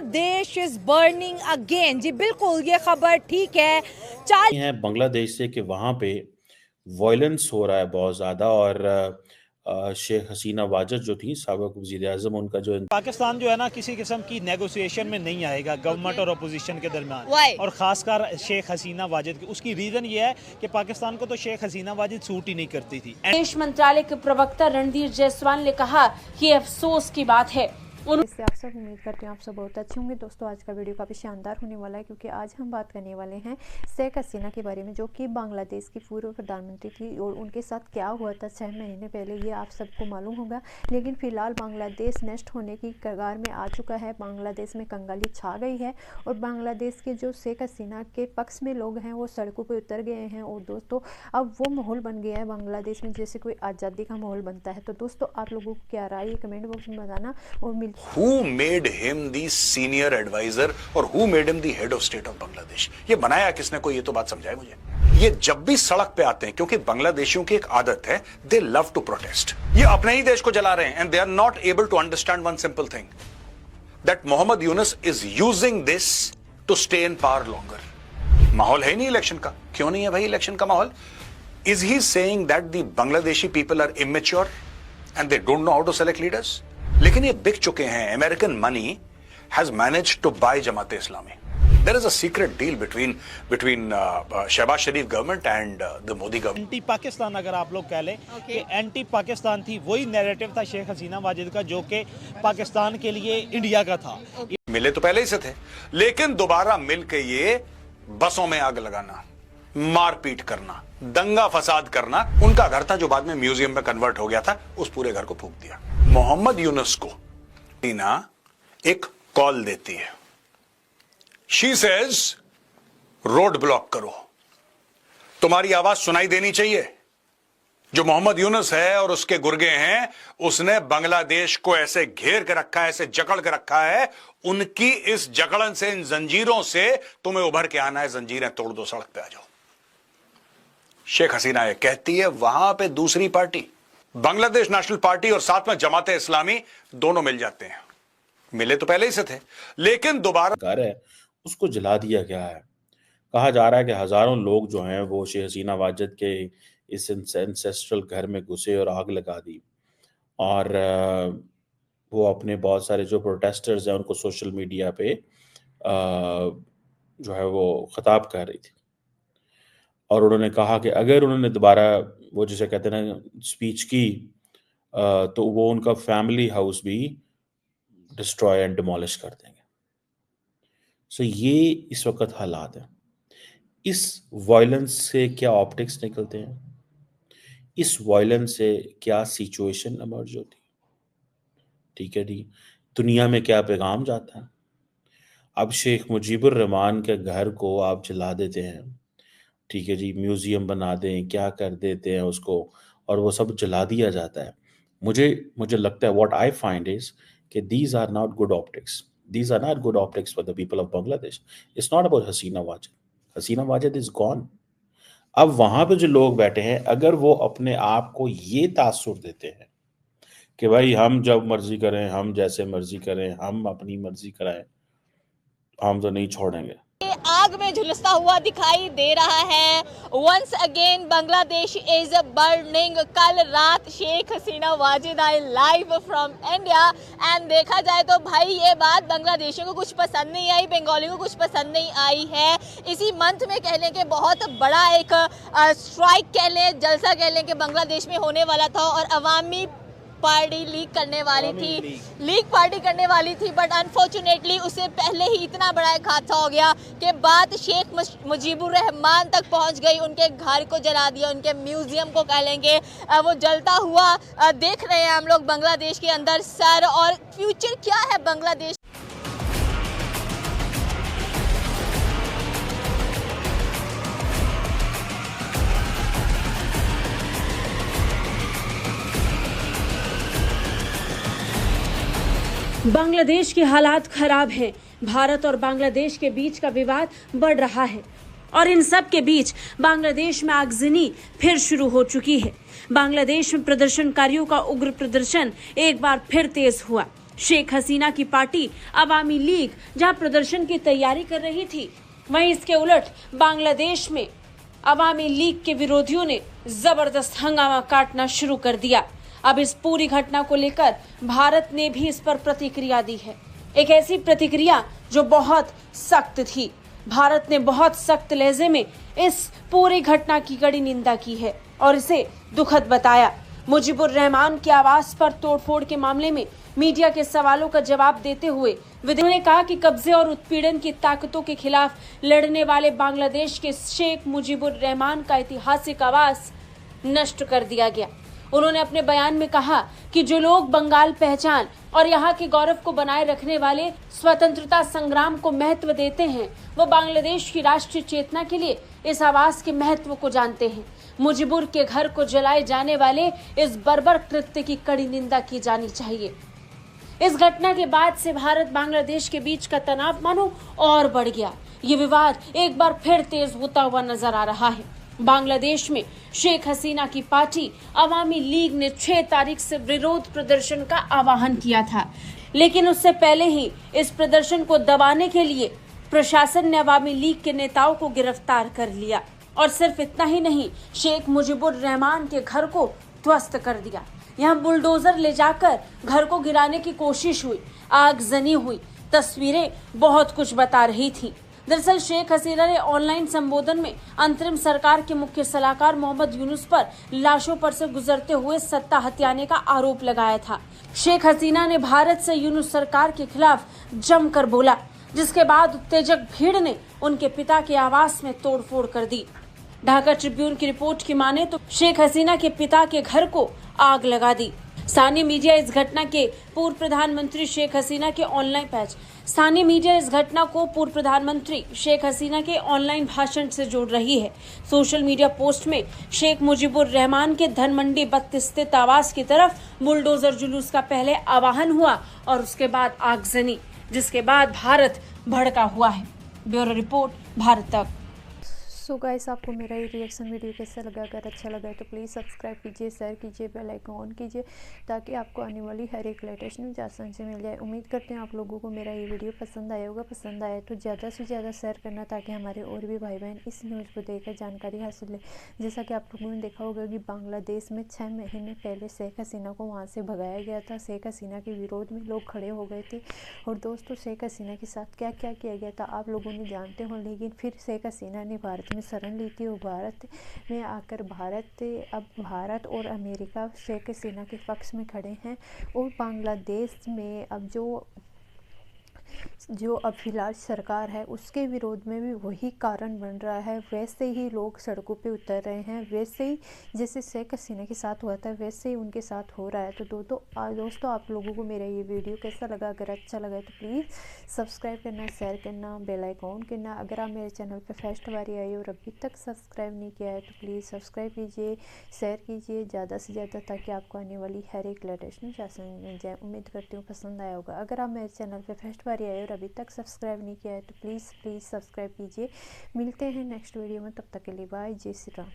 Bangladesh is burning again. जी बिल्कुल, ये खबर ठीक है। बांग्लादेश से कि वहाँ पे वायलेंस हो रहा है बहुत ज़्यादा, और शेख हसीना वाजद जो थी साबिक वज़ीर-ए-आज़म, उनका जो पाकिस्तान जो है ना किसी किस्म की नेगोशिएशन में नहीं आएगा गवर्नमेंट और अपोजिशन के दरमियान, और ख़ासकर शेख हसीना वाजिद की। उसकी रीज़न ये है कि पाकिस्तान को तो शेख हसीना वाजिद सूट ही नहीं करती थी। विदेश मंत्रालय के प्रवक्ता रणधीर जायसवाल ने कहा कि अफसोस की बात है। इससे आप सब उम्मीद करते हैं आप सब बहुत अच्छे होंगे। दोस्तों, आज का वीडियो काफ़ी शानदार होने वाला है, क्योंकि आज हम बात करने वाले हैं शेख हसीना के बारे में, जो कि बांग्लादेश की पूर्व प्रधानमंत्री थी, और उनके साथ क्या हुआ था 6 महीने पहले ये आप सबको मालूम होगा। लेकिन फ़िलहाल बांग्लादेश नष्ट होने की कगार में आ चुका है, बांग्लादेश में कंगाली छा गई है, और बांग्लादेश के जो शेख हसीना के पक्ष में लोग हैं वो सड़कों पर उतर गए हैं। और दोस्तों, अब वो माहौल बन गया है बांग्लादेश में जैसे कोई आज़ादी का माहौल बनता है। तो दोस्तों, आप लोगों को क्या राय है कमेंट बॉक्स में बताना। और made him the senior advisor और who made him the head of state of Bangladesh? ये बनाया किसने, कोई ये तो बात समझाए मुझे। ये जब भी सड़क पे आते हैं, क्योंकि बांग्लादेशियों की एक आदत है, दे लव टू प्रोटेस्ट। ये अपने ही देश को जला रहे हैं, and they are not able to understand one simple thing, that Mohammad Yunus is using this to stay in power longer. माहौल है ही नहीं इलेक्शन का। क्यों नहीं है भाई इलेक्शन का माहौल? Is he saying that the Bangladeshi people are immature and they don't know how to select leaders? लेकिन ये बिक चुके हैं। American money has managed to buy Jamaat Islami. There is a secret deal between Shehbaz Sharif government and the Modi government. Anti Pakistan अगर आप लोग कह लें कि एंटी पाकिस्तान थी, वही नैरेटिव था शेख हसीना वाजिद का, जो कि पाकिस्तान के लिए इंडिया का था। मिले तो पहले ही से थे, लेकिन दोबारा मिलके ये बसों में आग लगाना, मारपीट करना, दंगा फसाद करना, उनका घर था जो बाद में म्यूजियम में कन्वर्ट हो गया था, उस पूरे घर को फूंक दिया। मोहम्मद यूनुस को टीना एक कॉल देती है। शी सेज रोड ब्लॉक करो, तुम्हारी आवाज सुनाई देनी चाहिए। जो मोहम्मद यूनुस है और उसके गुर्गे हैं, उसने बांग्लादेश को ऐसे घेर के रखा है, ऐसे जकड़ के रखा है। उनकी इस जकड़न से, इन जंजीरों से तुम्हें उभर के आना है। जंजीरें तोड़ दो, सड़क पे आ जाओ। शेख हसीना ये कहती है, वहां पे दूसरी पार्टी बांग्लादेश नेशनल पार्टी और साथ में जमात इस्लामी दोनों मिल जाते हैं। मिले तो पहले ही से थे, लेकिन दोबारा घर है उसको जला दिया गया है। कहा जा रहा है कि हजारों लोग जो हैं वो शेख हसीना वाजिद के इस एंसेस्ट्रल घर में घुसे और आग लगा दी, और वो अपने बहुत सारे जो प्रोटेस्टर्स हैं उनको सोशल मीडिया पे जो है वो खिताब कर रही थी, और उन्होंने कहा कि अगर उन्होंने दोबारा वो जिसे कहते हैं ना स्पीच की, तो वो उनका फैमिली हाउस भी डिस्ट्रॉय एंड डिमोलिश कर देंगे। सो ये इस वक्त हालात हैं। इस वायलेंस से क्या ऑप्टिक्स निकलते हैं, इस वायलेंस से क्या सिचुएशन इमर्ज होती है, ठीक है जी, दुनिया में क्या पैगाम जाता है। अब शेख मुजीबुर रहमान के घर को आप जला देते हैं, ठीक है जी, म्यूजियम बना दें, क्या कर देते हैं उसको, और वो सब जला दिया जाता है। मुझे लगता है व्हाट आई फाइंड इज कि these are not good optics, these are not good optics for the people of Bangladesh. It's not about Hasina Wajed. Hasina Wajed is gone. अब वहां पे जो लोग बैठे हैं, अगर वो अपने आप को ये तासुर देते हैं कि भाई हम जब मर्जी करें, हम जैसे मर्जी करें, हम अपनी मर्जी कराएं, हम तो नहीं छोड़ेंगे। आग में झुलसता हुआ दिखाई दे रहा है। Once again Bangladesh is burning. कल रात Sheikh Hasina Wajed I live from India, and देखा जाए तो भाई ये बात बांग्लादेशियों को कुछ पसंद नहीं आई, बंगालियों को कुछ पसंद नहीं आई है। इसी मंथ में कह लें कि बहुत बड़ा एक स्ट्राइक कह लें, जलसा कह लें कि बांग्लादेश में होने वाला था, और अवामी पार्टी लीक करने वाली थी, बट अनफॉर्चुनेटली उससे पहले ही इतना बड़ा एक हादसा हो गया कि बात शेख मुजीबुर रहमान तक पहुंच गई। उनके घर को जला दिया, उनके म्यूजियम को कह लेंगे वो जलता हुआ देख रहे हैं हम लोग बांग्लादेश के अंदर। सर, और फ्यूचर क्या है बांग्लादेश? बांग्लादेश के हालात खराब हैं। भारत और बांग्लादेश के बीच का विवाद बढ़ रहा है, और इन सब के बीच बांग्लादेश में आगजनी फिर शुरू हो चुकी है। बांग्लादेश में प्रदर्शनकारियों का उग्र प्रदर्शन एक बार फिर तेज हुआ। शेख हसीना की पार्टी अवामी लीग जहां प्रदर्शन की तैयारी कर रही थी, वहीं इसके उलट बांग्लादेश में अवामी लीग के विरोधियों ने जबरदस्त हंगामा काटना शुरू कर दिया। अब इस पूरी घटना को लेकर भारत ने भी इस पर प्रतिक्रिया दी है, एक ऐसी प्रतिक्रिया जो बहुत सख्त थी। भारत ने बहुत सख्त लहजे में इस पूरी घटना की कड़ी निंदा की है और इसे दुखद बताया। मुजीबुर रहमान के आवास पर तोड़फोड़ के मामले में मीडिया के सवालों का जवाब देते हुए विदेश ने कहा कि कब्जे और उत्पीड़न की ताकतों के खिलाफ लड़ने वाले बांग्लादेश के शेख मुजीबुर रहमान का ऐतिहासिक आवास नष्ट कर दिया गया। उन्होंने अपने बयान में कहा कि जो लोग बंगाल पहचान और यहाँ के गौरव को बनाए रखने वाले स्वतंत्रता संग्राम को महत्व देते हैं, वो बांग्लादेश की राष्ट्रीय चेतना के लिए इस आवास के महत्व को जानते हैं। मुजीबुर के घर को जलाए जाने वाले इस बर्बर कृत्य की कड़ी निंदा की जानी चाहिए। इस घटना के बाद से भारत बांग्लादेश के बीच का तनाव मानो और बढ़ गया। ये विवाद एक बार फिर तेज होता हुआ नजर आ रहा है। बांग्लादेश में शेख हसीना की पार्टी अवामी लीग ने 6 तारीख से विरोध प्रदर्शन का आह्वान किया था, लेकिन उससे पहले ही इस प्रदर्शन को दबाने के लिए प्रशासन ने अवामी लीग के नेताओं को गिरफ्तार कर लिया और सिर्फ इतना ही नहीं, शेख मुजीबुर रहमान के घर को ध्वस्त कर दिया। यहाँ बुलडोजर ले जाकर घर को गिराने की कोशिश हुई, आगजनी हुई। तस्वीरें बहुत कुछ बता रही थी। दरअसल शेख हसीना ने ऑनलाइन संबोधन में अंतरिम सरकार के मुख्य सलाहकार मोहम्मद यूनुस पर लाशों पर से गुजरते हुए सत्ता हथियाने का आरोप लगाया था। शेख हसीना ने भारत से यूनुस सरकार के खिलाफ जमकर बोला, जिसके बाद उत्तेजक भीड़ ने उनके पिता के आवास में तोड़फोड़ कर दी। ढाका ट्रिब्यून की रिपोर्ट की माने तो शेख हसीना के पिता के घर को आग लगा दी। स्थानीय मीडिया इस घटना के पूर्व प्रधानमंत्री शेख हसीना के ऑनलाइन भाषण से जोड़ रही है। सोशल मीडिया पोस्ट में शेख मुजीबुर रहमान के धनमंडी 32 स्थित आवास की तरफ बुलडोजर जुलूस का पहले आह्वान हुआ और उसके बाद आगजनी, जिसके बाद भारत भड़का हुआ है। ब्यूरो रिपोर्ट, भारत तक। सो गाइस, आपको मेरा ये रिएक्शन वीडियो कैसा लगा? अगर अच्छा लगा है तो प्लीज़ सब्सक्राइब कीजिए, शेयर कीजिए, बेल आइकन ऑन कीजिए ताकि आपको आने वाली हर एक लेटेस्ट न्यूज़ आसानी से मिल जाए। उम्मीद करते हैं आप लोगों को मेरा ये वीडियो पसंद आया होगा। पसंद आया तो ज़्यादा से ज़्यादा शेयर करना ताकि हमारे और भी भाई बहन इस न्यूज़ को देखकर जानकारी हासिल ले। जैसा कि आप लोगों ने देखा होगा कि बांग्लादेश में 6 महीने पहले शेख हसीना को वहाँ से भगाया गया था। शेख हसीना के विरोध में लोग खड़े हो गए थे और दोस्तों शेख हसीना के साथ क्या क्या किया गया था आप लोगों ने जानते हो। लेकिन फिर शेख हसीना ने भारत में शरण ली थी और भारत में आकर अब भारत और अमेरिका शेख हसीना के पक्ष में खड़े हैं और बांग्लादेश में अब जो अब फिलहाल सरकार है उसके विरोध में भी वही कारण बन रहा है। वैसे ही लोग सड़कों पे उतर रहे हैं, वैसे ही जैसे शेख हसीना के साथ हुआ था वैसे ही उनके साथ हो रहा है। तो दोस्तों आप लोगों को मेरा ये वीडियो कैसा लगा? अगर अच्छा लगा तो प्लीज़ सब्सक्राइब करना, शेयर करना, बेल आइकन ऑन करना। अगर आप मेरे चैनल पर फर्स्ट बार आए और अभी तक सब्सक्राइब नहीं किया है तो प्लीज़ सब्सक्राइब कीजिए, शेयर कीजिए ज़्यादा से ज़्यादा ताकि आपको आने वाली हर एक लेटेस्ट न्यूज़ आसानी मिल जाए। उम्मीद करती हूँ पसंद आया होगा। अगर आप मेरे चैनल पर फर्स्ट बार आए और अभी तक सब्सक्राइब नहीं किया है तो प्लीज़ सब्सक्राइब कीजिए। मिलते हैं नेक्स्ट वीडियो में, तब तक के लिए बाय, जय श्री राम।